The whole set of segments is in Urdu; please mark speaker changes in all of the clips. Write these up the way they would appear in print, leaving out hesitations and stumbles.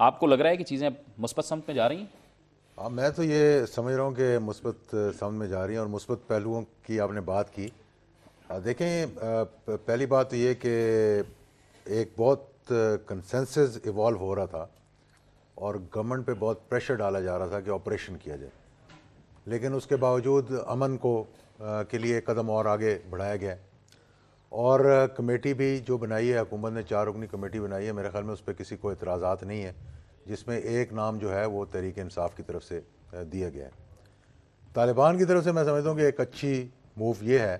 Speaker 1: آپ کو لگ رہا ہے کہ چیزیں مثبت سمت میں جا رہی ہیں؟
Speaker 2: میں تو یہ سمجھ رہا ہوں کہ مثبت سمت میں جا رہی ہیں اور مثبت پہلوؤں کی آپ نے بات کی. دیکھیں پہلی بات تو یہ کہ ایک بہت کنسنسس ایوالو ہو رہا تھا اور گورنمنٹ پہ بہت پریشر ڈالا جا رہا تھا کہ آپریشن کیا جائے, لیکن اس کے باوجود امن کو کے لیے ایک قدم اور آگے بڑھایا گیا اور کمیٹی بھی جو بنائی ہے حکومت نے 4 رکنی کمیٹی بنائی ہے, میرے خیال میں اس پہ کسی کو اعتراضات نہیں ہے, جس میں ایک نام جو ہے وہ تحریک انصاف کی طرف سے دیا گیا ہے. طالبان کی طرف سے میں سمجھتا ہوں کہ ایک اچھی موو یہ ہے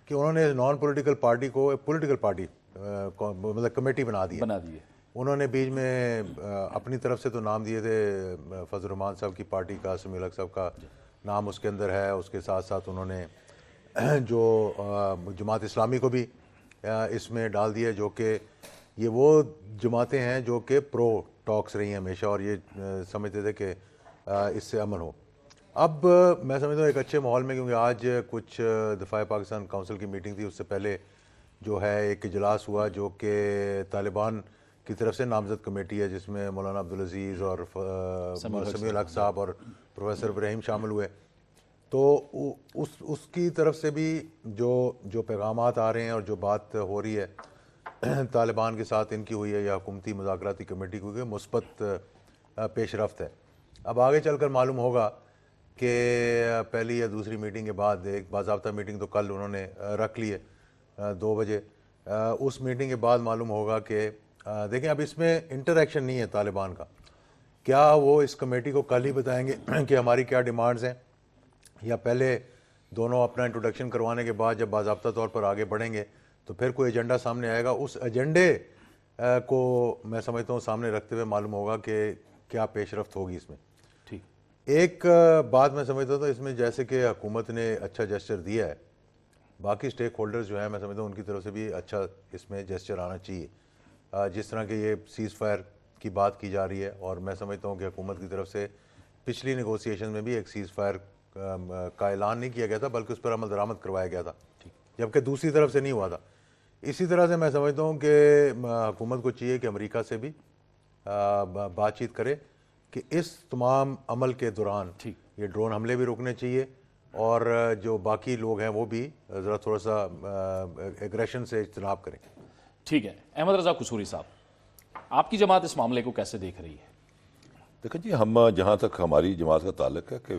Speaker 2: کہ انہوں نے نان پولیٹیکل پارٹی کو ایک پولیٹیکل پارٹی مطلب کمیٹی بنا دی ہے. انہوں نے بیچ میں اپنی طرف سے تو نام دیے تھے, فضل الرحمان صاحب کی پارٹی کا, سمیع الحق صاحب کا نام اس کے اندر ہے, اس کے ساتھ ساتھ انہوں نے جو جماعت اسلامی کو بھی اس میں ڈال دیا, جو کہ یہ وہ جماعتیں ہیں جو کہ پرو ٹاکس رہی ہیں ہمیشہ اور یہ سمجھتے تھے کہ اس سے امن ہو. اب میں سمجھتا ہوں ایک اچھے ماحول میں, کیونکہ آج کچھ دفاع پاکستان کونسل کی میٹنگ تھی, اس سے پہلے جو ہے ایک اجلاس ہوا جو کہ طالبان کی طرف سے نامزد کمیٹی ہے, جس میں مولانا عبدالعزیز اور سمیع الحق صاحب اور پروفیسر ابراہیم شامل ہوئے. تو اس کی طرف سے بھی جو پیغامات آ رہے ہیں اور جو بات ہو رہی ہے طالبان کے ساتھ ان کی ہوئی ہے یا حکومتی مذاکراتی کمیٹی کو, مثبت پیش رفت ہے. اب آگے چل کر معلوم ہوگا کہ پہلی یا دوسری میٹنگ کے بعد, ایک باضابطہ میٹنگ تو کل انہوں نے رکھ لی ہے 2 بجے, اس میٹنگ کے بعد معلوم ہوگا کہ دیکھیں اب اس میں انٹریکشن نہیں ہے طالبان کا, کیا وہ اس کمیٹی کو کل ہی بتائیں گے کہ ہماری کیا ڈیمانڈز ہیں, یا پہلے دونوں اپنا انٹروڈکشن کروانے کے بعد جب باضابطہ طور پر آگے بڑھیں گے تو پھر کوئی ایجنڈا سامنے آئے گا, اس ایجنڈے کو میں سمجھتا ہوں سامنے رکھتے ہوئے معلوم ہوگا کہ کیا پیش رفت ہوگی اس میں.
Speaker 1: ٹھیک,
Speaker 2: ایک بات میں سمجھتا تھا اس میں, جیسے کہ حکومت نے اچھا جیسچر دیا ہے, باقی سٹیک ہولڈرز جو ہیں میں سمجھتا ہوں ان کی طرف سے بھی اچھا اس میں جیسچر آنا چاہیے. جس طرح کہ یہ سیز فائر کی بات کی جا رہی ہے, اور میں سمجھتا ہوں کہ حکومت کی طرف سے پچھلی نیگوسیشن میں بھی ایک سیز فائر کا اعلان نہیں کیا گیا تھا, بلکہ اس پر عمل درآمد کروایا گیا تھا, جبکہ دوسری طرف سے نہیں ہوا تھا. اسی طرح سے میں سمجھتا ہوں کہ حکومت کو چاہیے کہ امریکہ سے بھی بات چیت کرے کہ اس تمام عمل کے دوران یہ ڈرون حملے بھی روکنے چاہیے, اور جو باقی لوگ ہیں وہ بھی ذرا تھوڑا سا ایگریشن سے اجتناب کریں.
Speaker 1: ٹھیک ہے. احمد رضا قصوری صاحب, آپ کی جماعت اس معاملے کو کیسے دیکھ رہی ہے؟
Speaker 3: دیکھیں جی, ہم جہاں تک ہماری جماعت کا تعلق ہے کہ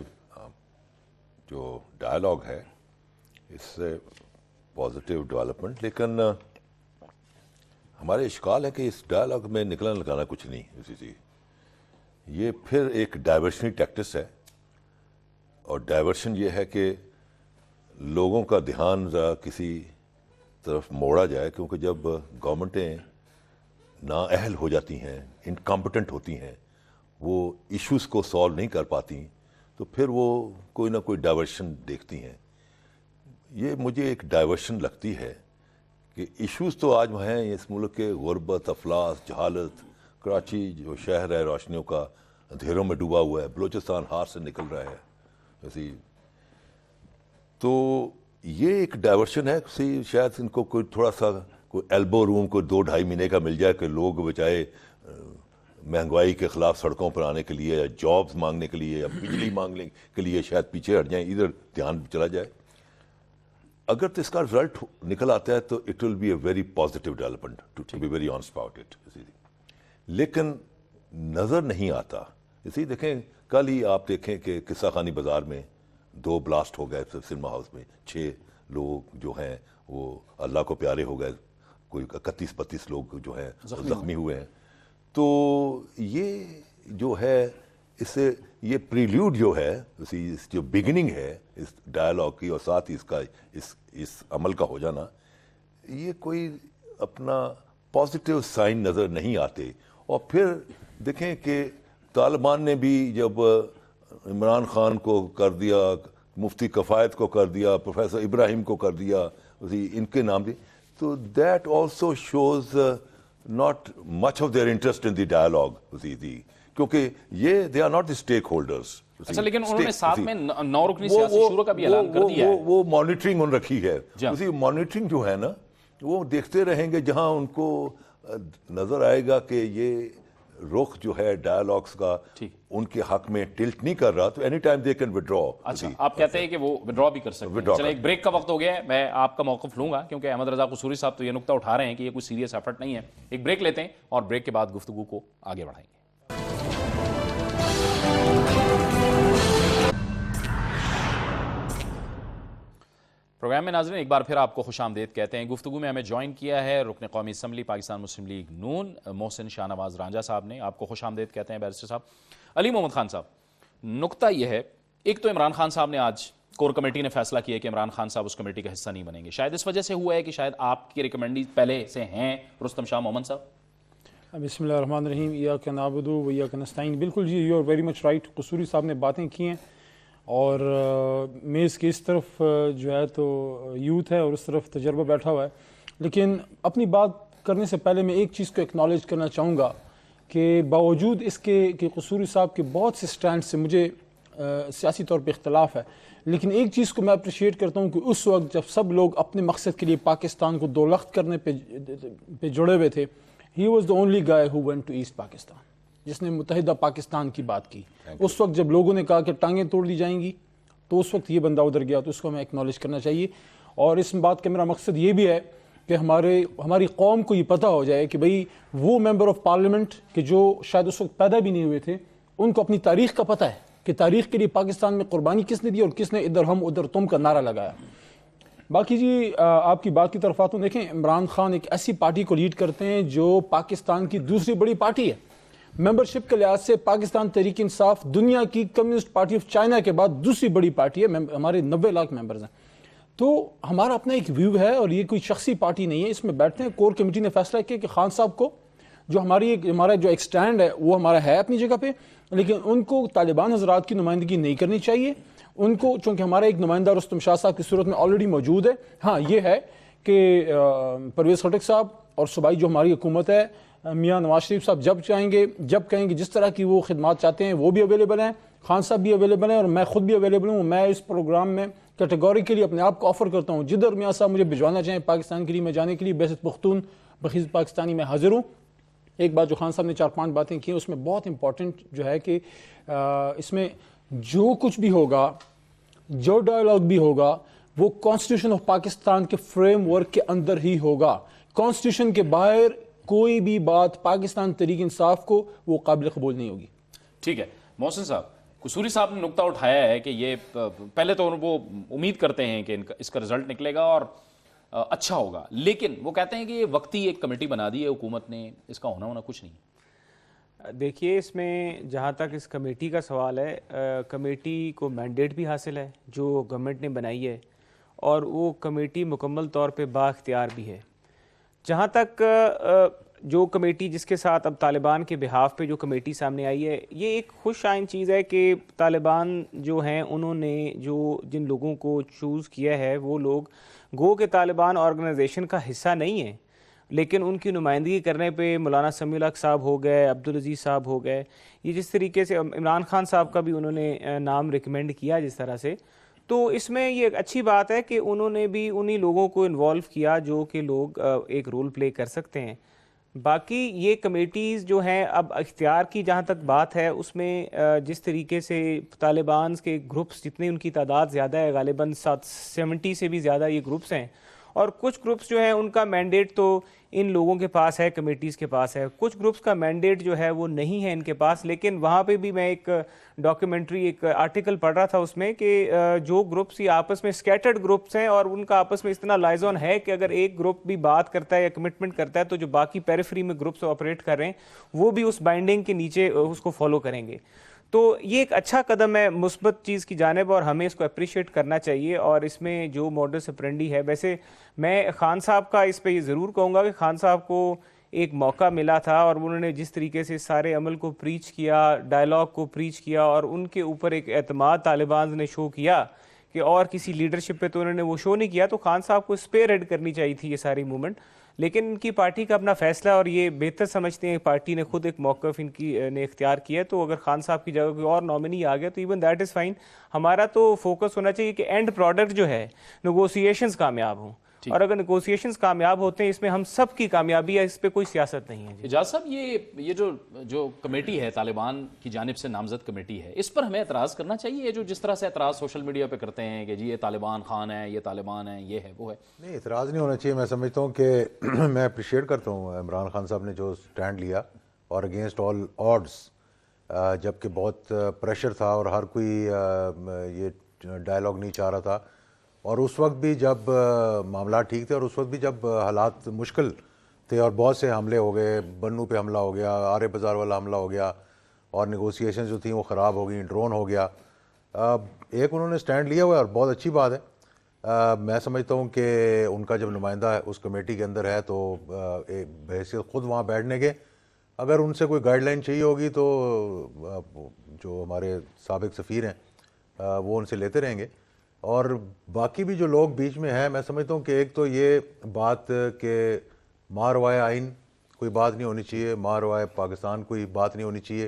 Speaker 3: جو ڈائلاگ ہے اس سے پازیٹیو ڈیولپمنٹ, لیکن ہمارے اشکال ہے کہ اس ڈائلاگ میں نکلنا لگانا کچھ نہیں اسی چیز, یہ پھر ایک ڈائیورشنی ٹیکٹس ہے, اور ڈائیورشن یہ ہے کہ لوگوں کا دھیان ذرا کسی طرف موڑا جائے, کیونکہ جب گورنمنٹیں نااہل ہو جاتی ہیں, انکمپٹنٹ ہوتی ہیں, وہ ایشوز کو سالو نہیں کر پاتی, تو پھر وہ کوئی نہ کوئی ڈائیورشن دیکھتی ہیں. یہ مجھے ایک ڈائیورشن لگتی ہے کہ ایشوز تو آج ہیں اس ملک کے, غربت, افلاس, جہالت, کراچی جو شہر ہے روشنیوں کا اندھیروں میں ڈوبا ہوا ہے, بلوچستان ہاتھ سے نکل رہا ہے ایسی, تو یہ ایک ڈائیورشن ہے. شاید ان کو کوئی تھوڑا سا کوئی ایلبو روم کو 2-2.5 مہینے کا مل جائے کہ لوگ بچائے مہنگائی کے خلاف سڑکوں پر آنے کے لیے, یا جابز مانگنے کے لیے, یا بجلی مانگنے کے لیے شاید پیچھے ہٹ جائیں, ادھر دھیان چلا جائے. اگر تو اس کا رزلٹ نکل آتا ہے تو it will be a very positive development, to be very honest about it. لیکن نظر نہیں آتا. اسی دیکھیں کل ہی آپ دیکھیں کہ قصہ خانی بازار میں 2 بلاسٹ ہو گئے سنیما ہاؤس میں, 6 لوگ جو ہیں وہ اللہ کو پیارے ہو گئے, کوئی 31-32 لوگ جو ہیں زخمی ہوئے ہیں. تو یہ جو ہے اس سے یہ پریلیوڈ جو ہے, جو بگننگ ہے اس ڈائلاگ کی, اور ساتھ ہی اس کا اس عمل کا ہو جانا, یہ کوئی اپنا پازیٹیو سائن نظر نہیں آتے. اور پھر دیکھیں کہ طالبان نے بھی جب عمران خان کو کر دیا, مفتی کفایت کو کر دیا, پروفیسر ابراہیم کو کر دیا, ان کے نام بھی, تو that also shows not much of their interest in the dialogue, کیونکہ یہ they are not the stakeholders.
Speaker 1: اچھا, لیکن انہوں نے ساتھ میں 9 رکنی سیاسی شورا کا بھی اعلان کر دیا ہے.
Speaker 3: وہ مانیٹرنگ ان رکھی ہے. اسی مانیٹرنگ جو ہے نا, وہ دیکھتے رہیں گے, جہاں ان کو نظر آئے گا کہ یہ رخ جو ہے ڈائلاگس کا ان کے حق میں ٹلٹ نہیں کر رہا تو any time they can Vadra.
Speaker 1: اچھا آپ کہتے ہیں کہ وہ وڈرا بھی کر سکتے ہیں. چلیں ایک بریک کا وقت ہو گیا ہے, میں آپ کا موقف لوں گا کیونکہ احمد رضا قصوری صاحب تو یہ نقطہ اٹھا رہے ہیں کہ یہ کوئی سیریس ایفرٹ نہیں ہے. ایک بریک لیتے ہیں اور بریک کے بعد گفتگو کو آگے بڑھائیں گے. پروگرام میں ناظرین ایک بار پھر آپ کو خوش آمدید کہتے ہیں. گفتگو میں ہمیں جوائن کیا ہے رکن قومی اسمبلی پاکستان مسلم لیگ نون محسن شاہ نواز رانجھا صاحب نے. آپ کو خوش آمدید کہتے ہیں بیرسٹر صاحب. علی محمد خان صاحب, نقطہ یہ ہے, ایک تو عمران خان صاحب نے آج کور کمیٹی نے فیصلہ کیا کہ عمران خان صاحب اس کمیٹی کا حصہ نہیں بنیں گے. شاید اس وجہ سے ہوا ہے کہ شاید آپ کی ریکمنڈی پہلے سے ہیں رستم شاہ مومن صاحب.
Speaker 4: بسم اللہ الرحمن الرحیم. ایاک نعبد و ایاک نستعین. بالکل جی, you are very much right. قصوری صاحب نے باتیں کی ہیں اور میز کی اس طرف جو ہے تو یوتھ ہے اور اس طرف تجربہ بیٹھا ہوا ہے. لیکن اپنی بات کرنے سے پہلے میں ایک چیز کو ایکنالج کرنا چاہوں گا کہ باوجود اس کے کہ قصوری صاحب کے بہت سے سٹینڈ سے مجھے سیاسی طور پہ اختلاف ہے, لیکن ایک چیز کو میں اپریشیٹ کرتا ہوں کہ اس وقت جب سب لوگ اپنے مقصد کے لیے پاکستان کو دولخت کرنے پہ جڑے ہوئے تھے, he was the only guy who went to east Pakistan, جس نے متحدہ پاکستان کی بات کی. اس وقت جب لوگوں نے کہا کہ ٹانگیں توڑ دی جائیں گی تو اس وقت یہ بندہ ادھر گیا, تو اس کو ہمیں ایکنالج کرنا چاہیے. اور اس بات کا میرا مقصد یہ بھی ہے کہ ہماری قوم کو یہ پتہ ہو جائے کہ بھئی وہ ممبر آف پارلیمنٹ کہ جو شاید اس وقت پیدا بھی نہیں ہوئے تھے, ان کو اپنی تاریخ کا پتہ ہے کہ تاریخ کے لیے پاکستان میں قربانی کس نے دی اور کس نے ادھر ہم ادھر تم کا نعرہ لگایا. باقی جی آپ کی بات کی طرف آتا ہوں. دیکھیں, عمران خان ایک ایسی پارٹی کو لیڈ کرتے ہیں جو پاکستان کی دوسری بڑی پارٹی ہے. ممبرشپ کے لحاظ سے پاکستان تحریک انصاف دنیا کی کمیونسٹ پارٹی آف چائنا کے بعد دوسری بڑی پارٹی ہے. ہمارے 90 لاکھ ممبرز ہیں. تو ہمارا اپنا ایک ویو ہے اور یہ کوئی شخصی پارٹی نہیں ہے. اس میں بیٹھتے ہیں, کور کمیٹی نے فیصلہ کیا کہ خان صاحب کو جو ہمارا جو ایک سٹینڈ ہے وہ ہمارا ہے اپنی جگہ پہ, لیکن ان کو طالبان حضرات کی نمائندگی نہیں کرنی چاہیے. ان کو چونکہ ہمارا ایک نمائندہ رستم شاہ صاحب کی صورت میں آلریڈی موجود ہے. ہاں یہ ہے کہ پرویز خٹک صاحب اور صوبائی جو ہماری حکومت ہے, میاں نواز شریف صاحب جب چاہیں گے جب کہیں گے جس طرح کی وہ خدمات چاہتے ہیں وہ بھی اویلیبل ہیں, خان صاحب بھی اویلیبل ہیں اور میں خود بھی اویلیبل ہوں. میں اس پروگرام میں کیٹیگوریکلی اپنے آپ کو آفر کرتا ہوں, جدھر میاں صاحب مجھے بھجوانا چاہیں پاکستان کے لیے میں جانے کے لیے بحیثیت پختون بخیز پاکستانی میں حاضر ہوں. ایک بات جو خان صاحب نے 4-5 باتیں کی اس میں بہت امپورٹنٹ جو ہے کہ اس میں جو کچھ بھی ہوگا, جو ڈائلاگ بھی ہوگا, وہ کانسٹیٹیوشن آف پاکستان کے فریم ورک کے اندر ہی ہوگا. کانسٹیٹیوشن کے باہر کوئی بھی بات پاکستان تحریک انصاف کو وہ قابل قبول نہیں ہوگی.
Speaker 1: ٹھیک ہے محسن صاحب, قصوری صاحب نے نقطہ اٹھایا ہے کہ یہ پہلے تو وہ امید کرتے ہیں کہ اس کا رزلٹ نکلے گا اور اچھا ہوگا, لیکن وہ کہتے ہیں کہ یہ وقتی ایک کمیٹی بنا دی ہے حکومت نے, اس کا ہونا کچھ نہیں.
Speaker 5: دیکھیے اس میں جہاں تک اس کمیٹی کا سوال ہے, کمیٹی کو مینڈیٹ بھی حاصل ہے جو گورنمنٹ نے بنائی ہے اور وہ کمیٹی مکمل طور پہ با اختیار بھی ہے. جہاں تک جو کمیٹی جس کے ساتھ اب طالبان کے بہاف پہ جو کمیٹی سامنے آئی ہے, یہ ایک خوش آئند چیز ہے کہ طالبان جو ہیں انہوں نے جو جن لوگوں کو چوز کیا ہے وہ لوگ گو کہ طالبان آرگنائزیشن کا حصہ نہیں ہیں, لیکن ان کی نمائندگی کرنے پہ مولانا سمیع الحق صاحب ہو گئے, عبدالعزیز صاحب ہو گئے, یہ جس طریقے سے عمران خان صاحب کا بھی انہوں نے نام ریکمینڈ کیا جس طرح سے, تو اس میں یہ ایک اچھی بات ہے کہ انہوں نے بھی انہی لوگوں کو انوالو کیا جو کہ لوگ ایک رول پلے کر سکتے ہیں. باقی یہ کمیٹیز جو ہیں اب اختیار کی جہاں تک بات ہے, اس میں جس طریقے سے طالبان کے گروپس جتنے ان کی تعداد زیادہ ہے, غالباً 70 سے بھی زیادہ یہ گروپس ہیں, اور کچھ گروپس جو ہیں ان کا مینڈیٹ تو ان لوگوں کے پاس ہے, کمیٹیز کے پاس ہے, کچھ گروپس کا مینڈیٹ جو ہے وہ نہیں ہے ان کے پاس. لیکن وہاں پہ بھی میں ایک ڈاکیومنٹری ایک آرٹیکل پڑھ رہا تھا اس میں کہ جو گروپس یہ آپس میں اسکیٹرڈ گروپس ہیں اور ان کا آپس میں اتنا لائزون ہے کہ اگر ایک گروپ بھی بات کرتا ہے یا کمٹمنٹ کرتا ہے تو جو باقی پیریفری میں گروپس آپریٹ کر رہے ہیں وہ بھی اس بائنڈنگ کے نیچے اس کو فالو کریں گے. تو یہ ایک اچھا قدم ہے مثبت چیز کی جانب, اور ہمیں اس کو اپریشیٹ کرنا چاہیے. اور اس میں جو موڈس اپرینڈی ہے, ویسے میں خان صاحب کا اس پہ یہ ضرور کہوں گا کہ خان صاحب کو ایک موقع ملا تھا اور انہوں نے جس طریقے سے سارے عمل کو پریچ کیا, ڈائلاگ کو پریچ کیا, اور ان کے اوپر ایک اعتماد طالبان نے شو کیا کہ اور کسی لیڈرشپ پہ تو انہوں نے وہ شو نہیں کیا, تو خان صاحب کو اسپیئر ہیڈ کرنی چاہیے تھی یہ ساری موومنٹ. لیکن ان کی پارٹی کا اپنا فیصلہ اور یہ بہتر سمجھتے ہیں, پارٹی نے خود ایک موقف ان کی نے اختیار کیا, تو اگر خان صاحب کی جگہ کوئی اور نامنی آ گیا تو ایون دیٹ از فائن. ہمارا تو فوکس ہونا چاہیے کہ اینڈ پروڈکٹ جو ہے نیگوسیشنز کامیاب ہوں. اور اگر نیگوسیشنز کامیاب ہوتے ہیں اس میں ہم سب کی کامیابی ہے, اس پہ کوئی سیاست نہیں ہے.
Speaker 1: اعجاز صاحب یہ جو کمیٹی ہے طالبان کی جانب سے نامزد کمیٹی ہے, اس پر ہمیں اعتراض کرنا چاہیے؟ یہ جو جس طرح سے اعتراض سوشل میڈیا پہ کرتے ہیں کہ جی یہ طالبان خان ہے, یہ طالبان ہے, یہ ہے, وہ ہے.
Speaker 2: نہیں, اعتراض نہیں ہونا چاہیے. میں سمجھتا ہوں کہ میں اپریشیٹ کرتا ہوں عمران خان صاحب نے جو سٹینڈ لیا, اور اگینسٹ آل آڈس, جبکہ بہت پریشر تھا اور ہر کوئی یہ ڈائلاگ نہیں چاہ رہا تھا, اور اس وقت بھی جب معاملات ٹھیک تھے, اور اس وقت بھی جب حالات مشکل تھے اور بہت سے حملے ہو گئے, بنو پہ حملہ ہو گیا, آرے بازار والا حملہ ہو گیا, اور نیگوسیشن جو تھیں وہ خراب ہو گئیں, ڈرون ہو گیا. ایک انہوں نے سٹینڈ لیا ہوا ہے اور بہت اچھی بات ہے. میں سمجھتا ہوں کہ ان کا جب نمائندہ اس کمیٹی کے اندر ہے تو بحیثیت خود وہاں بیٹھنے کے, اگر ان سے کوئی گائیڈ لائن چاہیے ہوگی تو جو ہمارے سابق سفیر ہیں وہ ان سے لیتے رہیں گے. اور باقی بھی جو لوگ بیچ میں ہیں, میں سمجھتا ہوں کہ ایک تو یہ بات کہ ما روائے آئین کوئی بات نہیں ہونی چاہیے, ما روائے پاکستان کوئی بات نہیں ہونی چاہیے.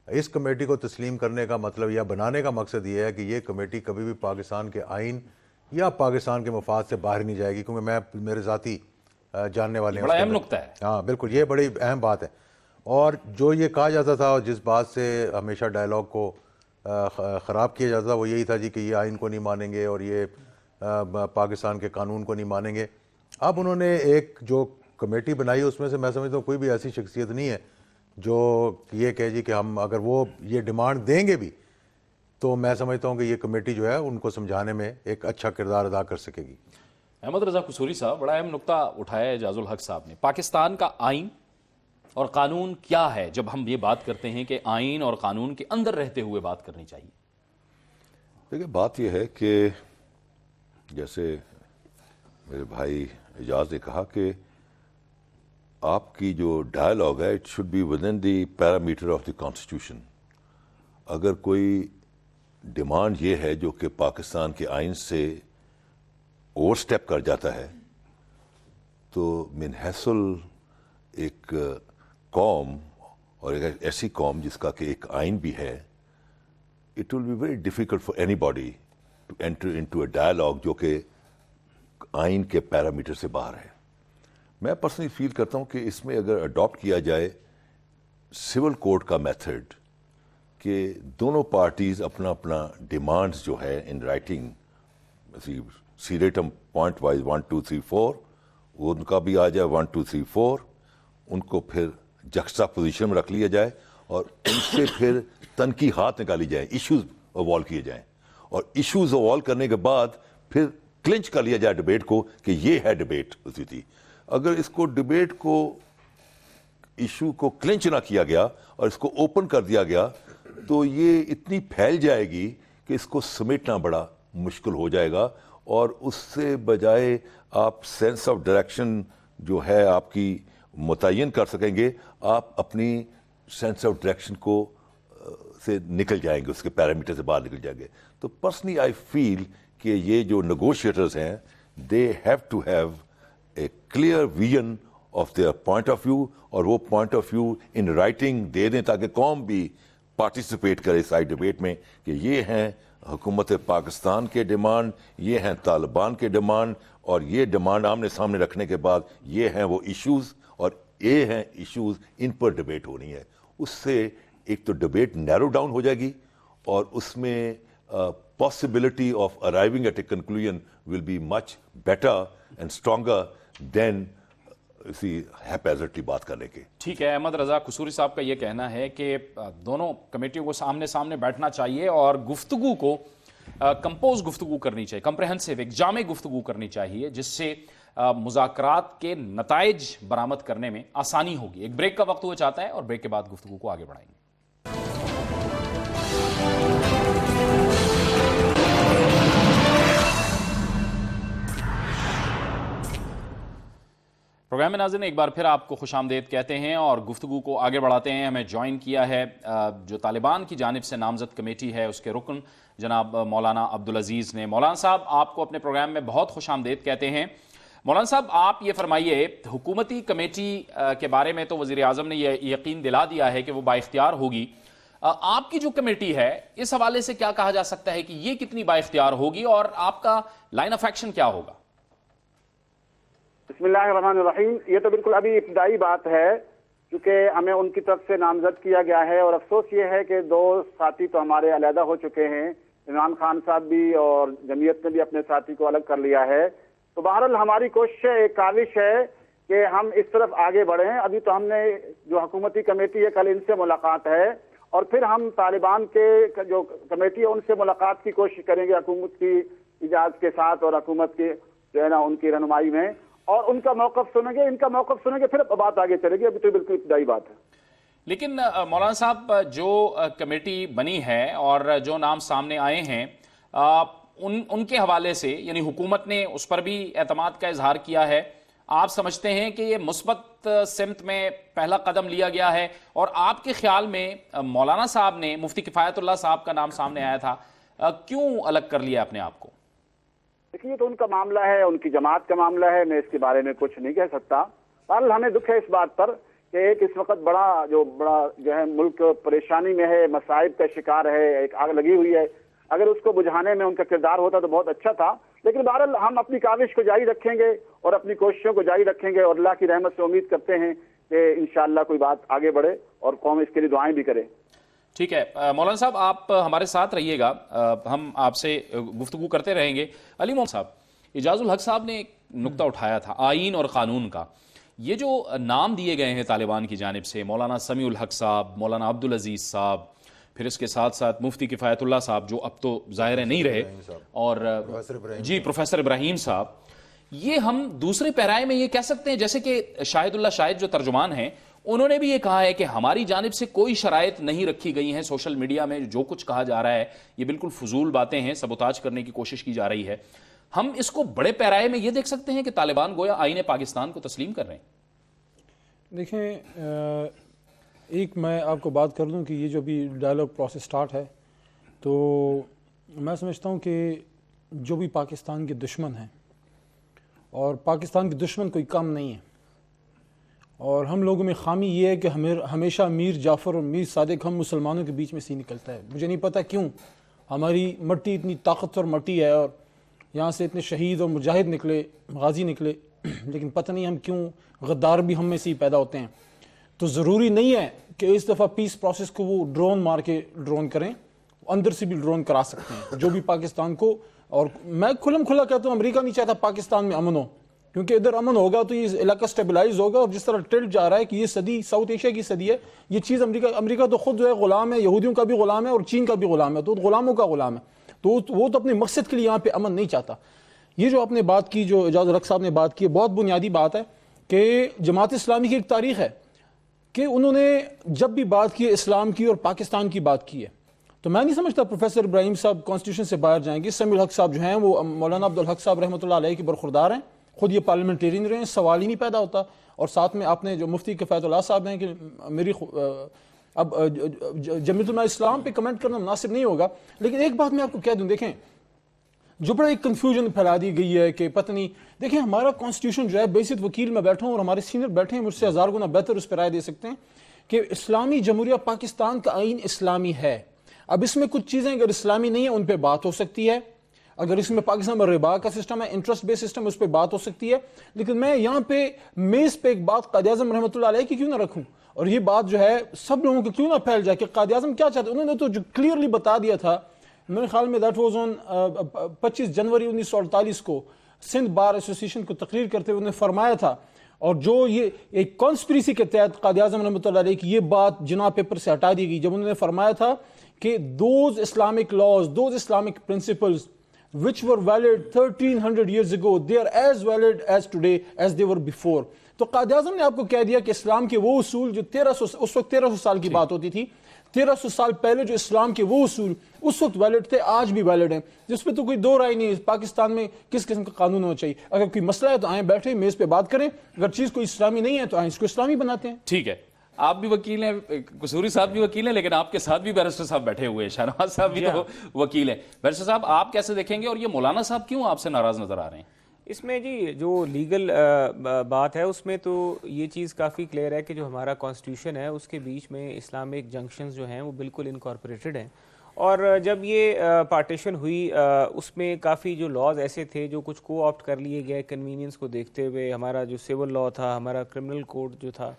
Speaker 2: اس کمیٹی کو تسلیم کرنے کا مطلب یا بنانے کا مقصد یہ ہے کہ یہ کمیٹی کبھی بھی پاکستان کے آئین یا پاکستان کے مفاد سے باہر نہیں جائے گی, کیونکہ میں میرے ذاتی جاننے والے ہیں.
Speaker 1: بڑا اہم نقطہ ہے.
Speaker 2: ہاں بالکل, یہ بڑی اہم بات ہے. اور جو یہ کہا جاتا تھا اور جس بات سے ہمیشہ ڈائلاگ کو خراب کیا جاتا تھا وہ یہی تھا جی کہ یہ آئین کو نہیں مانیں گے اور یہ پاکستان کے قانون کو نہیں مانیں گے. اب انہوں نے ایک جو کمیٹی بنائی اس میں سے میں سمجھتا ہوں کوئی بھی ایسی شخصیت نہیں ہے جو یہ کہے جی کہ ہم اگر وہ یہ ڈیمانڈ دیں گے بھی تو میں سمجھتا ہوں کہ یہ کمیٹی جو ہے ان کو سمجھانے میں ایک اچھا کردار ادا کر سکے گی.
Speaker 1: احمد رضا قصوری صاحب, بڑا اہم نقطہ اٹھایا ہے اعجاز الحق صاحب نے. پاکستان کا آئین اور قانون کیا ہے, جب ہم یہ بات کرتے ہیں کہ آئین اور قانون کے اندر رہتے ہوئے بات کرنی چاہیے.
Speaker 3: دیکھیں بات یہ ہے کہ جیسے میرے بھائی اعجاز نے کہا کہ آپ کی جو ڈائلاگ ہے it should be within the parameter of the constitution. اگر کوئی ڈیمانڈ یہ ہے جو کہ پاکستان کے آئین سے اوور سٹیپ کر جاتا ہے تو من حیث ایک قوم اور ایک ایسی قوم جس کا کہ ایک آئین بھی ہے, it will be very difficult for anybody to enter into a dialogue جو کہ آئین کے پیرامیٹر سے باہر ہے. میں پرسنلی فیل کرتا ہوں کہ اس میں اگر اڈاپٹ کیا جائے سول کوڈ کا میتھڈ کہ دونوں پارٹیز اپنا اپنا ڈیمانڈز جو ہے ان رائٹنگ سیریٹم پوائنٹ وائز 1 2 3 4 وہ ان کا بھی آ جائے 1 2 3 4, ان کو پھر جکسٹا پوزیشن میں رکھ لیا جائے اور ان سے پھر تنقیحات نکالی جائیں, ایشوز اوالو کیے جائیں, اور ایشوز اوالو کرنے کے بعد پھر کلنچ کر لیا جائے ڈبیٹ کو کہ یہ ہے ڈبیٹ اسی تھی. اگر اس کو ڈبیٹ کو ایشو کو کلنچ نہ کیا گیا اور اس کو اوپن کر دیا گیا تو یہ اتنی پھیل جائے گی کہ اس کو سمیٹنا بڑا مشکل ہو جائے گا, اور اس سے بجائے آپ سینس آف ڈائریکشن جو ہے آپ کی متعین کر سکیں گے, آپ اپنی سینس آف ڈائریکشن کو سے نکل جائیں گے, اس کے پیرامیٹر سے باہر نکل جائیں گے. تو پرسنلی آئی فیل کہ یہ جو نیگوشیٹرز ہیں they have to have a clear vision of their point of view, اور وہ point of view in writing دے دیں تاکہ قوم بھی پارٹیسپیٹ کرے اس ڈبیٹ میں کہ یہ ہیں حکومت پاکستان کے ڈیمانڈ, یہ ہیں طالبان کے ڈیمانڈ, اور یہ ڈیمانڈ آمنے سامنے رکھنے کے بعد یہ ہیں وہ ایشوز اور یہ ہیں ایشوز, ان پر ڈبیٹ ہونی ہے. اس سے ایک تو ڈبیٹ نیرو ڈاؤن ہو جائے گی اور اس میں possibility of arriving at a conclusion will be much better and stronger than اسی haphazardly بات کرنے کے.
Speaker 1: ٹھیک ہے, احمد رضا قصوری صاحب کا یہ کہنا ہے کہ دونوں کمیٹیوں کو سامنے سامنے بیٹھنا چاہیے اور گفتگو کو کمپوز گفتگو کرنی چاہیے, کمپریہنسو ایک جامع گفتگو کرنی چاہیے جس سے مذاکرات کے نتائج برآمد کرنے میں آسانی ہوگی. ایک بریک کا وقت ہوا چاہتا ہے اور بریک کے بعد گفتگو کو آگے بڑھائیں گے. پروگرام میں ناظرین ایک بار پھر آپ کو خوش آمدید کہتے ہیں اور گفتگو کو آگے بڑھاتے ہیں. ہمیں جوائن کیا ہے جو طالبان کی جانب سے نامزد کمیٹی ہے اس کے رکن جناب مولانا عبدالعزیز نے. مولانا صاحب آپ کو اپنے پروگرام میں بہت خوش آمدید کہتے ہیں. مولانا صاحب آپ یہ فرمائیے, حکومتی کمیٹی کے بارے میں تو وزیر اعظم نے یہ یقین دلا دیا ہے کہ وہ بااختیار ہوگی. آپ کی جو کمیٹی ہے اس حوالے سے کیا کہا جا سکتا ہے کہ یہ کتنی بااختیار ہوگی اور آپ کا لائن آف ایکشن کیا ہوگا؟
Speaker 6: بسم اللہ الرحمن الرحیم. یہ تو بالکل ابھی ابتدائی بات ہے کیونکہ ہمیں ان کی طرف سے نامزد کیا گیا ہے، اور افسوس یہ ہے کہ 2 ساتھی تو ہمارے علیحدہ ہو چکے ہیں، عمران خان صاحب بھی اور جمعیت نے بھی اپنے ساتھی کو الگ کر لیا ہے. تو بہرحال ہماری کوشش ہے، ایک کاوش ہے کہ ہم اس طرف آگے بڑھیں. ابھی تو ہم نے جو حکومتی کمیٹی ہے کل ان سے ملاقات ہے، اور پھر ہم طالبان کے جو کمیٹی ہے ان سے ملاقات کی کوشش کریں گے حکومت کی اجازت کے ساتھ، اور حکومت کی جو ہے نا ان کی رہنمائی میں، اور ان کا موقف سنیں گے، ان کا موقف سنیں گے، پھر بات آگے چلے گی. ابھی تو بالکل ابتدائی بات ہے.
Speaker 1: لیکن مولانا صاحب جو کمیٹی بنی ہے اور جو نام سامنے آئے ہیں ان کے حوالے سے، یعنی حکومت نے اس پر بھی اعتماد کا اظہار کیا ہے، آپ سمجھتے ہیں کہ یہ مثبت سمت میں پہلا قدم لیا گیا ہے؟ اور آپ کے خیال میں مولانا صاحب نے، مفتی کفایت اللہ صاحب کا نام سامنے آیا تھا، کیوں الگ کر لیا اپنے آپ کو؟
Speaker 6: دیکھیے یہ تو ان کا معاملہ ہے، ان کی جماعت کا معاملہ ہے، میں اس کے بارے میں کچھ نہیں کہہ سکتا. بہرحال ہمیں دکھ ہے اس بات پر کہ ایک اس وقت بڑا جو ہے ملک پریشانی میں ہے، مصائب کا شکار ہے، ایک آگ لگی ہوئی ہے. اگر اس کو بجھانے میں ان کا کردار ہوتا تو بہت اچھا تھا. لیکن بہرحال ہم اپنی کاوش کو جاری رکھیں گے اور اپنی کوششوں کو جاری رکھیں گے، اور اللہ کی رحمت سے امید کرتے ہیں کہ انشاءاللہ کوئی بات آگے بڑھے اور قوم اس کے لیے دعائیں بھی کرے.
Speaker 1: ٹھیک ہے مولانا صاحب، آپ ہمارے ساتھ رہیے گا، ہم آپ سے گفتگو کرتے رہیں گے. علی محمد صاحب، اعجاز الحق صاحب نے ایک نقطہ اٹھایا تھا آئین اور قانون کا. یہ جو نام دیے گئے ہیں طالبان کی جانب سے، مولانا سمیع الحق صاحب، مولانا عبدالعزیز صاحب، پھر اس کے ساتھ ساتھ مفتی کفایت اللہ صاحب جو اب تو ظاہر ہے نہیں رہے، اور جی پروفیسر ابراہیم صاحب، یہ ہم دوسرے پیرائے میں یہ کہہ سکتے ہیں جیسے کہ شاہد اللہ شاہد جو ترجمان ہیں انہوں نے بھی یہ کہا ہے کہ ہماری جانب سے کوئی شرائط نہیں رکھی گئی ہیں، سوشل میڈیا میں جو کچھ کہا جا رہا ہے یہ بالکل فضول باتیں ہیں، سبوتاج کرنے کی کوشش کی جا رہی ہے. ہم اس کو بڑے پیرائے میں یہ دیکھ سکتے ہیں کہ طالبان گویا آئین پاکستان کو تسلیم کر رہے ہیں؟
Speaker 4: دیکھیں، ایک میں آپ کو بات کر دوں کہ یہ جو بھی ڈائلاگ پروسیس سٹارٹ ہے، تو میں سمجھتا ہوں کہ جو بھی پاکستان کے دشمن ہیں، اور پاکستان کے دشمن کوئی کم نہیں ہے، اور ہم لوگوں میں خامی یہ ہے کہ ہمیشہ میر جعفر اور میر صادق ہم مسلمانوں کے بیچ میں سے نکلتا ہے. مجھے نہیں پتہ کیوں ہماری مٹی اتنی طاقتور مٹی ہے، اور یہاں سے اتنے شہید اور مجاہد نکلے، غازی نکلے، لیکن پتہ نہیں ہم کیوں غدار بھی ہم میں سے ہی پیدا ہوتے ہیں. تو ضروری نہیں ہے کہ اس دفعہ پیس پروسیس کو وہ ڈرون مار کے ڈرون کریں، اندر سے بھی ڈرون کرا سکتے ہیں جو بھی پاکستان کو. اور میں کھلم کھلا کہتا ہوں امریکہ نہیں چاہتا پاکستان میں امن ہو، کیونکہ ادھر امن ہوگا تو یہ علاقہ سٹیبلائز ہوگا. اور جس طرح ٹلٹ جا رہا ہے کہ یہ صدی ساؤتھ ایشیا کی صدی ہے، یہ چیز امریکہ تو خود جو ہے غلام ہے، یہودیوں کا بھی غلام ہے اور چین کا بھی غلام ہے، تو غلاموں کا غلام ہے. تو وہ تو اپنے مقصد کے لیے یہاں پہ امن نہیں چاہتا. یہ جو آپ نے بات کی، جو اعجاز الحق صاحب نے بات کی، بہت بنیادی بات ہے کہ جماعت اسلامی کی ایک تاریخ ہے کہ انہوں نے جب بھی بات کی اسلام کی اور پاکستان کی بات کی ہے. تو میں نہیں سمجھتا پروفیسر ابراہیم صاحب کانسٹیٹیوشن سے باہر جائیں گے. سمیع الحق صاحب جو ہیں وہ مولانا عبدالحق صاحب رحمۃ اللہ علیہ کے برخوردار ہیں، خود یہ پارلیمنٹیرین رہے ہیں، سوال ہی نہیں پیدا ہوتا. اور ساتھ میں آپ نے جو مفتی کفایت اللہ صاحب ہیں کہ میری اب جمعیت علماء اسلام پہ کمنٹ کرنا مناسب نہیں ہوگا، لیکن ایک بات میں آپ کو کہہ دوں، دیکھیں جو بڑا ایک کنفیوژن پھیلا دی گئی ہے کہ پتہ نہیں، دیکھیں ہمارا کانسٹیٹیوشن جو ہے، بیسٹ وکیل میں بیٹھا ہوں اور ہمارے سینئر بیٹھے ہیں، مجھ سے 1000 گنا بہتر اس پہ رائے دے سکتے ہیں کہ اسلامی جمہوریہ پاکستان کا آئین اسلامی ہے. اب اس میں کچھ چیزیں اگر اسلامی نہیں ہیں ان پہ بات ہو سکتی ہے، اگر اس میں پاکستان میں ربا کا سسٹم ہے، انٹرسٹ بیس سسٹم، اس پہ بات ہو سکتی ہے. لیکن میں یہاں پہ میز پہ ایک بات قائد اعظم رحمۃ اللہ علیہ کی کیوں نہ رکھوں، اور یہ بات جو ہے سب لوگوں کو کیوں نہ پھیل جائے کہ قائد اعظم کیا چاہتے. انہوں نے تو جو کلیئرلی بتا دیا تھا، میرے خیال میں دیٹ واز آن 25 جنوری 1948 کو سندھ بار ایسوسیشن کو تقریر کرتے ہوئے انہوں نے فرمایا تھا، اور جو یہ ایک کانسپریسی کے تحت قائد اعظم رحمۃ اللہ علیہ کی یہ بات جناب پیپر سے ہٹا دی گئی، جب انہوں نے فرمایا تھا کہ those Islamic laws, those Islamic principles which were valid 1300 years ago, they are as valid as today as they were before. تو قائد اعظم نے آپ کو کہہ دیا کہ اسلام کے وہ اصول جو 1300 اس وقت 1300 سال کی بات ہوتی تھی، 1300 سال پہلے جو اسلام کے وہ اصول اس وقت ویلڈ تھے، آج بھی ویلڈ ہیں. جس پہ تو کوئی دو رائے نہیں ہے پاکستان میں کس قسم کا قانون ہونا چاہیے. اگر کوئی مسئلہ ہے تو آئیں بیٹھے میز پہ بات کریں، اگر چیز کوئی اسلامی نہیں ہے تو آئیں اس کو اسلامی بناتے ہیں.
Speaker 1: ٹھیک ہے، آپ بھی وکیل ہیں، قصوری صاحب بھی وکیل ہیں، لیکن آپ کے ساتھ بھی بیرسٹر صاحب بیٹھے ہوئے ہیں، شاہنواز صاحب بھی تو وکیل ہیں. بیرسٹر صاحب آپ کیسے دیکھیں گے، اور یہ مولانا صاحب کیوں آپ سے ناراض نظر آ رہے ہیں؟
Speaker 5: اس میں جی جو لیگل بات ہے اس میں تو یہ چیز کافی کلیئر ہے کہ جو ہمارا کانسٹیٹیوشن ہے اس کے بیچ میں اسلامک جنکشنز جو ہیں وہ بالکل انکارپوریٹڈ ہیں، اور جب یہ پارٹیشن ہوئی اس میں کافی جو لاز ایسے تھے جو کچھ کو آپٹ کر لیے گئے کنوینئنس کو دیکھتے ہوئے. ہمارا جو سول لا تھا, ہمارا کرمنل کوڈ جو تھا,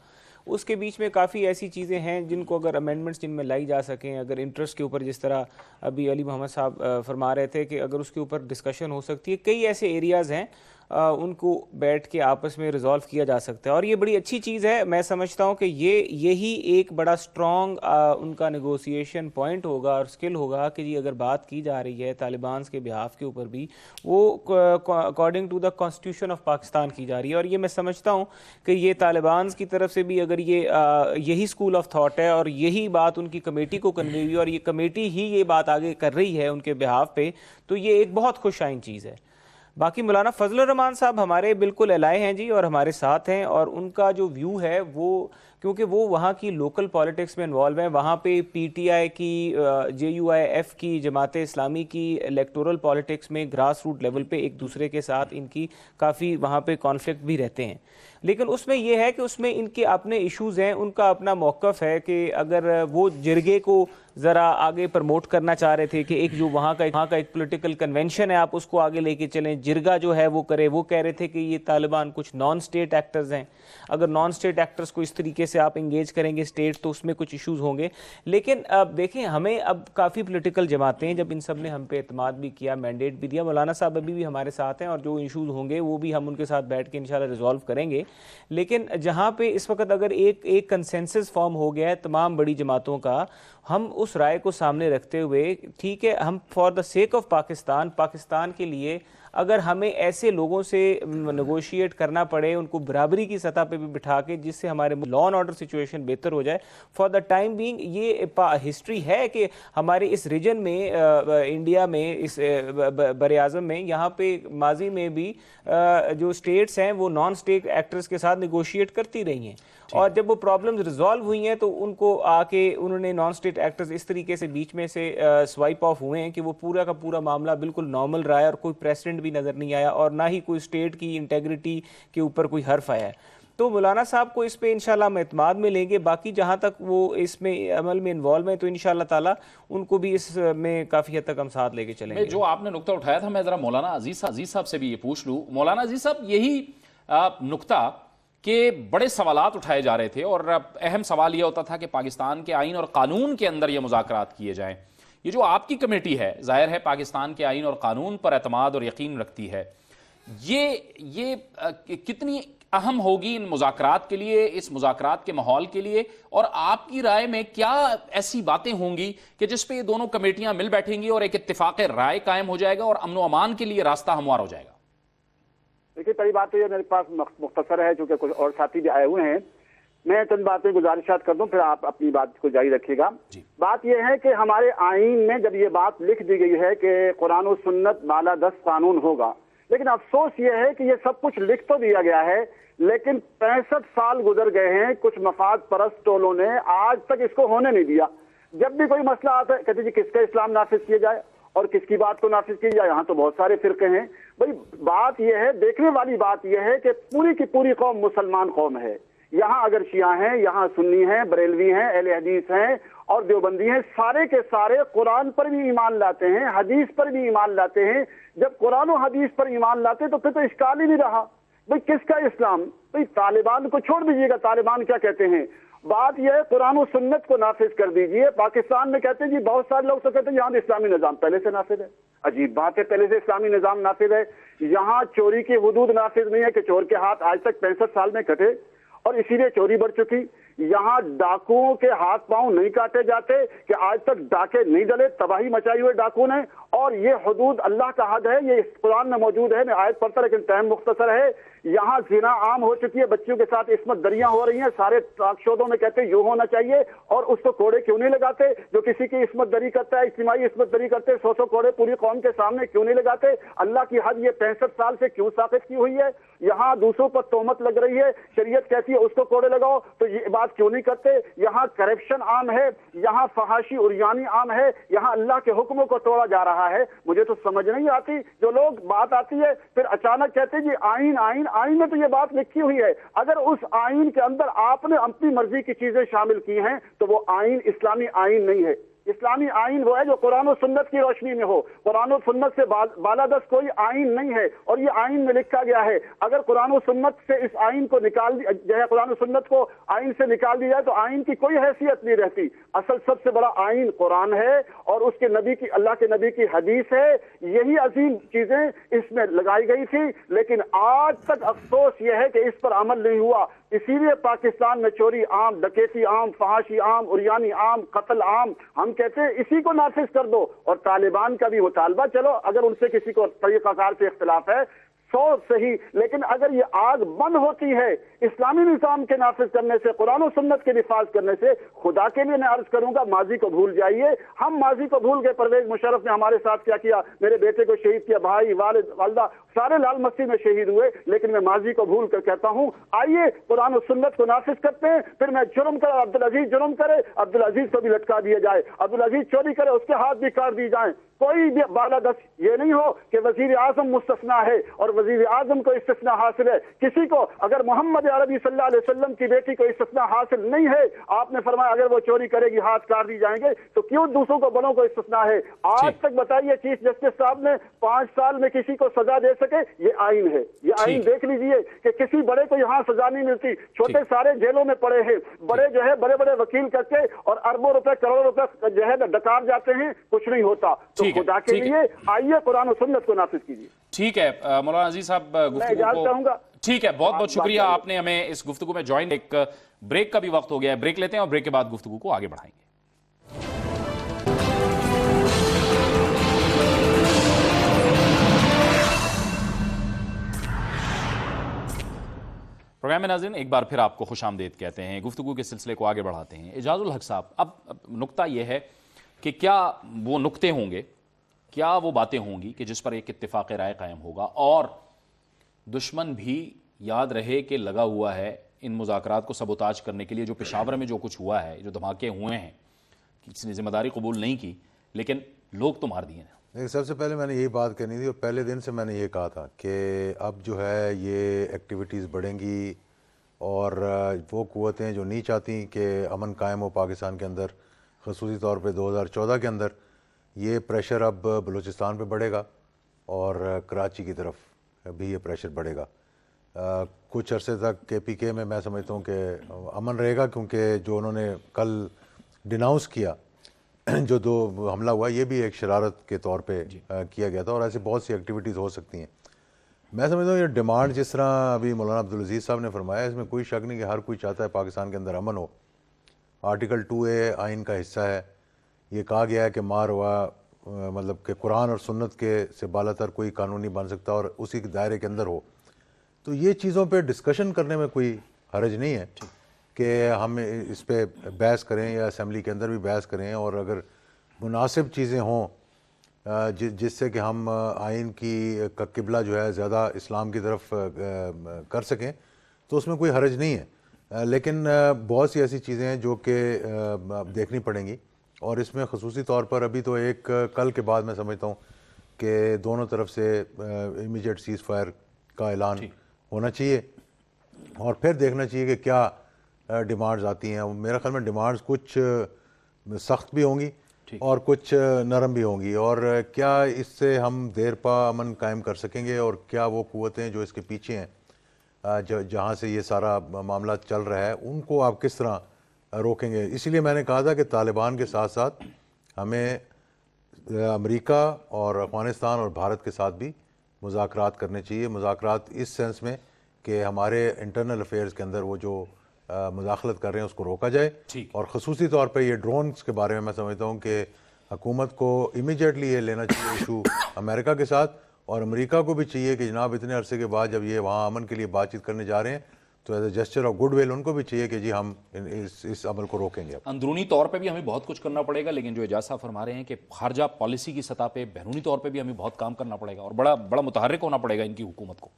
Speaker 5: اس کے بیچ میں کافی ایسی چیزیں ہیں جن کو اگر امینڈمنٹس جن میں لائی جا سکیں, اگر انٹرسٹ کے اوپر جس طرح ابھی علی محمد صاحب فرما رہے تھے کہ اگر اس کے اوپر ڈسکشن ہو سکتی ہے, کئی ایسے ایریاز ہیں ان کو بیٹھ کے آپس میں ریزالو کیا جا سکتا ہے. اور یہ بڑی اچھی چیز ہے. میں سمجھتا ہوں کہ یہی ایک بڑا اسٹرانگ ان کا نیگوسیشن پوائنٹ ہوگا اور اسکل ہوگا کہ جی اگر بات کی جا رہی ہے طالبان کے بہاف کے اوپر بھی, وہ according to the constitution of Pakistan کی جا رہی ہے. اور یہ میں سمجھتا ہوں کہ یہ طالبان کی طرف سے بھی اگر یہی اسکول آف تھاٹ ہے اور یہی بات ان کی کمیٹی کو کنوے ہوئی اور یہ کمیٹی ہی یہ بات آگے کر رہی ہے ان کے بہاف پہ, تو یہ ایک بہت خوش آئند چیز ہے. باقی مولانا فضل الرحمان صاحب ہمارے بالکل الائے ہیں جی اور ہمارے ساتھ ہیں, اور ان کا جو ویو ہے وہ کیونکہ وہ وہاں کی لوکل پالیٹکس میں انوالو ہیں, وہاں پہ پی ٹی آئی کی, جے یو آئی ایف کی, جماعت اسلامی کی الیکٹورل پالیٹکس میں گراس روٹ لیول پہ ایک دوسرے کے ساتھ ان کی کافی وہاں پہ کانفلکٹ بھی رہتے ہیں. لیکن اس میں یہ ہے کہ اس میں ان کے اپنے ایشوز ہیں, ان کا اپنا موقف ہے کہ اگر وہ جرگے کو ذرا آگے پروموٹ کرنا چاہ رہے تھے کہ ایک جو وہاں کا ایک پولیٹیکل کنونشن ہے آپ اس کو آگے لے کے چلیں, جرگا جو ہے وہ کرے, وہ کہہ رہے تھے کہ یہ طالبان کچھ نان سٹیٹ ایکٹرز ہیں, اگر نان سٹیٹ ایکٹرز کو اس طریقے سے آپ انگیج کریں گے اسٹیٹ تو اس میں کچھ ایشوز ہوں گے. لیکن اب دیکھیں ہمیں اب کافی پولیٹیکل جماعتیں جب ان سب نے ہم پہ اعتماد بھی کیا, مینڈیٹ بھی دیا, مولانا صاحب ابھی بھی ہمارے ساتھ ہیں اور جو ایشوز ہوں گے وہ بھی ہم ان کے ساتھ بیٹھ کے انشاءاللہ ریزالو کریں گے. لیکن جہاں پہ اس وقت اگر ایک کنسنسس فارم ہو گیا ہے تمام بڑی جماعتوں کا, ہم اس رائے کو سامنے رکھتے ہوئے ٹھیک ہے ہم for the sake of Pakistan کے لیے اگر ہمیں ایسے لوگوں سے نیگوشیٹ کرنا پڑے, ان کو برابری کی سطح پہ بھی بٹھا کے جس سے ہمارے لا اینڈ آرڈر سچویشن بہتر ہو جائے, فار دا ٹائم بینگ یہ ہسٹری ہے کہ ہمارے اس ریجن میں انڈیا میں اس بر اعظم میں یہاں پہ ماضی میں بھی جو اسٹیٹس ہیں وہ نان اسٹیٹ ایکٹرز کے ساتھ نیگوشیٹ کرتی رہی ہیں, اور جب وہ پرابلمز ریزالو ہوئی ہیں تو ان کو آ کے انہوں نے نان اسٹیٹ ایکٹرز اس طریقے سے بیچ میں سے سوائپ آف ہوئے ہیں کہ وہ پورا کا پورا معاملہ بالکل نارمل رہا ہے اور کوئی پریسیڈنٹ بھی نظر نہیں آیا اور نہ ہی کوئی اسٹیٹ کی انٹیگریٹی کے اوپر کوئی حرف آیا ہے. تو مولانا صاحب کو اس پہ انشاءاللہ ہم اعتماد میں لیں گے. باقی جہاں تک وہ اس میں عمل میں انوالو ہیں تو انشاءاللہ تعالیٰ ان کو بھی اس میں کافی حد تک ہم ساتھ لے کے چلیں گے.
Speaker 1: جو آپ نے نقطہ اٹھایا تھا میں ذرا مولانا عزیز صاحب سے بھی یہ پوچھ لوں. مولانا عزیز صاحب یہی نقطہ کہ بڑے سوالات اٹھائے جا رہے تھے اور اہم سوال یہ ہوتا تھا کہ پاکستان کے آئین اور قانون کے اندر یہ مذاکرات کیے جائیں. یہ جو آپ کی کمیٹی ہے ظاہر ہے پاکستان کے آئین اور قانون پر اعتماد اور یقین رکھتی ہے, یہ کتنی اہم ہوگی ان مذاکرات کے لیے, اس مذاکرات کے ماحول کے لیے, اور آپ کی رائے میں کیا ایسی باتیں ہوں گی کہ جس پہ یہ دونوں کمیٹیاں مل بیٹھیں گی اور ایک اتفاق رائے قائم ہو جائے گا اور امن و امان کے لیے راستہ ہموار ہو جائے گا؟
Speaker 6: دیکھیے پہلی بات تو یہ میرے پاس مختصر ہے چونکہ کچھ اور ساتھی بھی آئے ہوئے ہیں, میں چند باتیں گزارشات کر دوں پھر آپ اپنی بات کو جاری رکھیے گا. بات یہ ہے کہ ہمارے آئین میں جب یہ بات لکھ دی گئی ہے کہ قرآن و سنت بالادست قانون ہوگا, لیکن افسوس یہ ہے کہ یہ سب کچھ لکھ تو دیا گیا ہے لیکن 65 سال گزر گئے ہیں, کچھ مفاد پرست ٹولوں نے آج تک اس کو ہونے نہیں دیا. جب بھی کوئی مسئلہ آتا ہے کہتے جی کس کا اسلام نافذ کیا جائے اور کس کی بات کو نافذ کیا جائے. یہاں تو بہت سارے فرقے ہیں. بھائی بات یہ ہے, دیکھنے والی بات یہ ہے کہ پوری کی پوری قوم مسلمان قوم ہے. یہاں اگر شیعہ ہیں, یہاں سنی ہیں, بریلوی ہیں, اہل حدیث ہیں اور دیوبندی ہیں, سارے کے سارے قرآن پر بھی ایمان لاتے ہیں, حدیث پر بھی ایمان لاتے ہیں. جب قرآن و حدیث پر ایمان لاتے تو پھر تو اشکال ہی نہیں رہا. بھئی کس کا اسلام؟ بھئی طالبان کو چھوڑ دیجیے گا, طالبان کیا کہتے ہیں. بات یہ ہے قرآن و سنت کو نافذ کر دیجئے. پاکستان میں کہتے ہیں جی بہت سارے لوگ تو کہتے ہیں یہاں اسلامی نظام پہلے سے نافذ ہے. عجیب بات ہے, پہلے سے اسلامی نظام نافذ ہے. یہاں چوری کی حدود نافذ نہیں ہے کہ چور کے ہاتھ آج تک 65 سال میں کٹے اور اسی لیے چوری بڑھ چکی. یہاں ڈاکوؤں کے ہاتھ پاؤں نہیں کاٹے جاتے کہ آج تک ڈاکے نہیں ڈلے, تباہی مچائی ہوئے ڈاکو نے. اور یہ حدود اللہ کا حد ہے, یہ قرآن میں موجود ہے. میں آیت پڑھتا لیکن ٹائم مختصر ہے. یہاں زنا عام ہو چکی ہے, بچیوں کے ساتھ عصمت دریاں ہو رہی ہیں. سارے ٹاک شودوں میں کہتے ہیں یوں ہونا چاہیے اور اس کو کوڑے کیوں نہیں لگاتے. جو کسی کی عصمت دری کرتا ہے, اجتماعی عصمت دری کرتے, 100 کوڑے پوری قوم کے سامنے کیوں نہیں لگاتے. اللہ کی حد یہ 65 سال سے کیوں ثابت کی ہوئی ہے. یہاں دوسروں پر تہمت لگ رہی ہے, شریعت کہتی ہے اس کو کوڑے لگاؤ, تو یہ بات کیوں نہیں کرتے. یہاں کرپشن عام ہے, یہاں فحاشی عریانی عام ہے, یہاں اللہ کے حکموں کو توڑا جا رہا ہے. مجھے تو سمجھ نہیں آتی, جو لوگ بات آتی ہے پھر اچانک کہتے ہیں جی آئین آئین آئین میں تو یہ بات لکھی ہوئی ہے. اگر اس آئین کے اندر آپ نے اپنی مرضی کی چیزیں شامل کی ہیں تو وہ آئین اسلامی آئین نہیں ہے. اسلامی آئین وہ ہے جو قرآن و سنت کی روشنی میں ہو. قرآن و سنت سے بالادست کوئی آئین نہیں ہے, اور یہ آئین میں لکھا گیا ہے. اگر قرآن و سنت سے اس آئین کو نکال جو ہے قرآن و سنت کو آئین سے نکال دیا جائے تو آئین کی کوئی حیثیت نہیں رہتی. اصل سب سے بڑا آئین قرآن ہے اور اس کے نبی کی, اللہ کے نبی کی حدیث ہے. یہی عظیم چیزیں اس میں لگائی گئی تھی, لیکن آج تک افسوس یہ ہے کہ اس پر عمل نہیں ہوا. اسی لیے پاکستان میں چوری عام, ڈکیتی عام, فحاشی عام, عریانی عام, قتل عام. ہم کہتے ہیں اسی کو نافذ کر دو. اور طالبان کا بھی مطالبہ, چلو اگر ان سے کسی کو طریقہ کار سے اختلاف ہے سو صحیح, لیکن اگر یہ آگ بند ہوتی ہے اسلامی نظام کے نافذ کرنے سے, قرآن و سنت کے نفاذ کرنے سے, خدا کے لیے میں عرض کروں گا ماضی کو بھول جائیے. ہم ماضی کو بھول گئے. پرویز مشرف نے ہمارے ساتھ کیا کیا, میرے بیٹے کو شہید کیا, بھائی, والد, والدہ سارے لال مسجد میں شہید ہوئے. لیکن میں ماضی کو بھول کر کہتا ہوں آئیے قرآن و سنت کو نافذ کرتے ہیں. پھر میں جرم کرے, عبدالعزیز جرم کرے, عبدالعزیز کو بھی لٹکا دیا جائے. عبدالعزیز چوری کرے, اس کے ہاتھ بھی کاٹ دی جائیں. کوئی بھی بالادست یہ نہیں ہو کہ وزیر اعظم مستثنا ہے اور وزیر اعظم کو استثناء حاصل ہے. کسی کو اگر محمد عربی صلی اللہ علیہ وسلم کی بیٹی کو استثناء حاصل نہیں ہے, آپ نے فرمایا اگر وہ چوری کرے گی ہاتھ کاٹ دی جائیں گے, تو کیوں دوسروں کو بڑوں کو استثناء ہے؟ آج تک بتائیے چیف جسٹس صاحب نے 5 سال میں کسی کو سزا دے سکے؟ یہ آئین ہے. یہ آئین دیکھ لیجئے کہ کسی بڑے کو یہاں سزا نہیں ملتی. چھوٹے سارے جیلوں میں پڑے ہیں, بڑے جو ہے بڑے بڑے وکیل کر کے اور اربوں روپے کروڑوں روپے جو ہے ڈکار جاتے ہیں, کچھ نہیں ہوتا. تو خدا کے لیے آئیے قرآن و سنت کو نافذ کیجیے.
Speaker 1: ٹھیک ہے مولانا عزیز صاحب, گفتگو کو ٹھیک ہے, بہت بہت شکریہ, آپ نے ہمیں اس گفتگو میں جوائن. ایک بریک کا بھی وقت ہو گیا ہے, بریک لیتے ہیں اور بریک کے بعد گفتگو کو آگے بڑھائیں گے. پروگرام میں ناظرین ایک بار پھر آپ کو خوش آمدید کہتے ہیں. گفتگو کے سلسلے کو آگے بڑھاتے ہیں. اعجاز الحق صاحب, اب نقطہ یہ ہے کہ کیا وہ نقطے ہوں گے, کیا وہ باتیں ہوں گی کہ جس پر ایک اتفاق رائے قائم ہوگا اور دشمن بھی یاد رہے کہ لگا ہوا ہے ان مذاکرات کو سبوتاج کرنے کے لیے. جو پشاور میں جو کچھ ہوا ہے, جو دھماکے ہوئے ہیں, کسی نے ذمہ داری قبول نہیں کی, لیکن لوگ تو مار دیے ہیں.
Speaker 2: سب سے پہلے میں نے یہی بات کرنی تھی, اور پہلے دن سے میں نے یہ کہا تھا کہ اب جو ہے یہ ایکٹیویٹیز بڑھیں گی اور وہ قوتیں جو نہیں چاہتی کہ امن قائم ہو پاکستان کے اندر, خصوصی طور پہ 2014 کے اندر, یہ پریشر اب بلوچستان پہ بڑھے گا اور کراچی کی طرف بھی یہ پریشر بڑھے گا. کچھ عرصے تک کے پی کے میں سمجھتا ہوں کہ امن رہے گا, کیونکہ جو انہوں نے کل ڈیناؤنس کیا, جو 2 حملہ ہوا, یہ بھی ایک شرارت کے طور پہ کیا گیا تھا, اور ایسی بہت سی ایکٹیویٹیز ہو سکتی ہیں. میں سمجھتا ہوں یہ ڈیمانڈ جس طرح ابھی مولانا عبدالعزیز صاحب نے فرمایا, اس میں کوئی شک نہیں کہ ہر کوئی چاہتا ہے پاکستان کے اندر امن ہو. آرٹیکل 2A آئین کا حصہ ہے. یہ کہا گیا ہے کہ مار ہوا مطلب کہ قرآن اور سنت کے سے بالا تر کوئی قانون نہیں بن سکتا اور اسی کے دائرے کے اندر ہو. تو یہ چیزوں پہ ڈسکشن کرنے میں کوئی حرج نہیں ہے کہ ہم اس پہ بحث کریں یا اسمبلی کے اندر بھی بحث کریں, اور اگر مناسب چیزیں ہوں جس سے کہ ہم آئین کی قبلہ جو ہے زیادہ اسلام کی طرف کر سکیں, تو اس میں کوئی حرج نہیں ہے. لیکن بہت سی ایسی چیزیں ہیں جو کہ دیکھنی پڑیں گی, اور اس میں خصوصی طور پر ابھی تو ایک کل کے بعد میں سمجھتا ہوں کہ دونوں طرف سے امیجیٹ سیز فائر کا اعلان ہونا چاہیے, اور پھر دیکھنا چاہیے کہ کیا ڈیمانڈز آتی ہیں. میرا خیال میں ڈیمانڈز کچھ سخت بھی ہوں گی اور کچھ نرم بھی ہوں گی, اور کیا اس سے ہم دیر پا امن قائم کر سکیں گے, اور کیا وہ قوتیں جو اس کے پیچھے ہیں جہاں سے یہ سارا معاملہ چل رہا ہے, ان کو آپ کس طرح روکیں گے. اسی لیے میں نے کہا تھا کہ طالبان کے ساتھ ساتھ ہمیں امریکہ اور افغانستان اور بھارت کے ساتھ بھی مذاکرات کرنے چاہیے. مذاکرات اس سینس میں کہ ہمارے انٹرنل افیئرز کے اندر وہ جو مداخلت کر رہے ہیں اس کو روکا جائے, اور خصوصی طور پہ یہ ڈرونز کے بارے میں سمجھتا ہوں کہ حکومت کو امیجیٹلی یہ لینا چاہیے ایشو امریکہ کے ساتھ, اور امریکہ کو بھی چاہیے کہ جناب اتنے عرصے کے بعد جب یہ وہاں امن کے لیے بات چیت کرنے جا رہے ہیں تو as a gesture of good will ان کو بھی چاہیے کہ جی ہم اس عمل کو روکیں گے.
Speaker 1: اندرونی طور پہ بھی ہمیں بہت کچھ کرنا پڑے گا, لیکن جو اعجاز صاحب فرما رہے ہیں کہ خارجہ پالیسی کی سطح پہ بیرونی طور پہ بھی ہمیں بہت کام کرنا پڑے گا اور بڑا متحرک ہونا پڑے گا ان کی حکومت کو.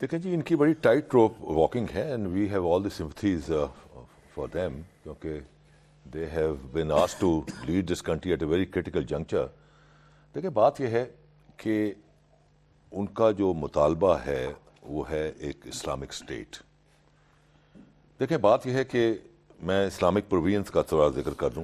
Speaker 3: دیکھیں جی, ان کی بڑی ٹائٹ روپ واکنگ ہے, and we have all the sympathies for them, کیونکہ they have been asked to lead this country at a very critical juncture. دیکھیں بات یہ ہے کہ ان کا جو مطالبہ ہے وہ ہے ایک اسلامک اسٹیٹ. دیکھیں بات یہ ہے کہ میں اسلامک پرووینس کا تھوڑا ذکر کر دوں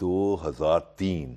Speaker 3: 2003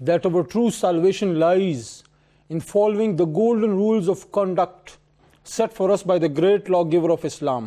Speaker 4: that our true salvation lies in following the golden rules of conduct set for us by the great lawgiver of Islam.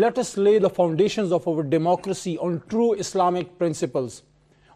Speaker 4: let us lay the foundations of our democracy on true Islamic principles.